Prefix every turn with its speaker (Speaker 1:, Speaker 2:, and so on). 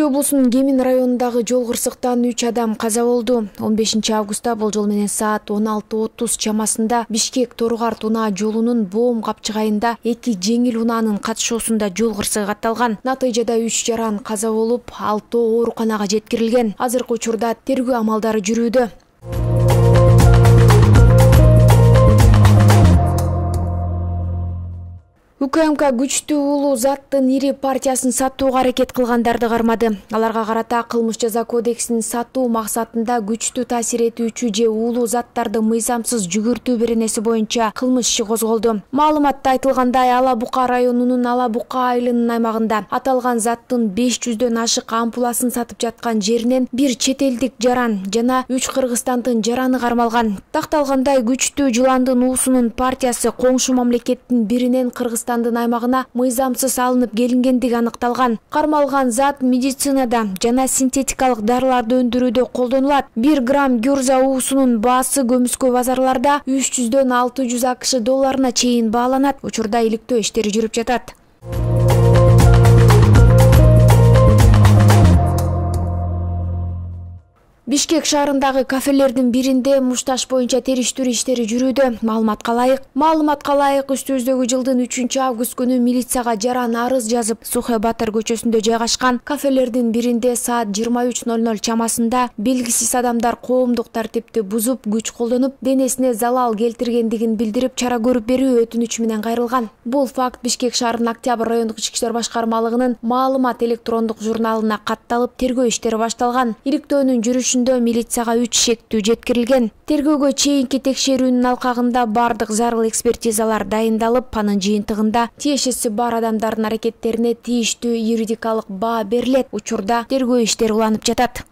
Speaker 1: облусунун Кемин районундагы жол кырсыктан 3 адам каза болду. 15 августта болжол менен саат 16:30 чамасында Бишкек-Торгарт унаа жолунун Боом капчыгайында 2 жеңил унаанын катышуусунда жол кырсыгы катталган. Натыйжада 3 жаран каза болуп, 6 ооруканага жеткирилген. Азыркы учурда тергөө амалдары жүрүүдө. УКМК күчтүү улуу заттын ири партиясын сатууга аракет кылгандарды кармады. Аларга карата кылмыш жаза кодексинин сатуу максатында күчтүү таасир этүүчү же улуу заттарды мыйзамсыз жүгүртүү беренеси боюнча кылмыш иши козголду. Маалыматта айтылгандай, Ала Бука районунун Ала Бука айылынын аймагында аталган заттын 500дөн ашык ампуласын сатып жаткан жеринен бир чет элдик жаран жана 3 Кыргызстандын жараны кармалган. Такталгандай, күчтүү жыландын уусунун партиясы коңшу мамлекеттин биринен Кыргызстандын аймагына мыйзамсыз алынып келингендиги аныкталган. Кармалган зат медицинада жана синтетикалык дарыларды өндүрүүдө колдонулат. 1 грамм гюрза уусунун баасы көмүскө базарларда 300дөн 600 АКШ долларына чейин бааланат. Учурда иликтөө иштери жүрүп жатат. Бишкек шаарындагы кафелердин биринде мушташ боюнча териштирүү иштери жүрүүдө. Маалыматка ылайык үстүбүздөгү жылдын 3 август күнү милицияга жаран арыз жазып, Сухэ Батыр көчөсүндө жайгашкан кафелердин биринде саат 23:00 чамасында белгисиз адамдар коомдук тартипти бузуп, күч колдонуп, денесине залал келтиргендигин билдирип, чара көрүп берүү өтүнүчү менен кайрылган. Бул факт Бишкек шаарынын Октябрь райондук ички иштер башкармалыгынын маалымат электрондук журналына катталып, тергөө иштери башталган. Иликтөөнүн жүрүшүндө милицияга 3 шектүү жеткирилген. Тергөөгө чейинки текшерүүнүн алкагында бардык зарыл экспертизалар дайындалып, анын жыйынтыгында тиешеси бар адамдардын аракеттерине тийиштүү юридикалык баа берилет. Учурда тергөө иштери уланып жатат.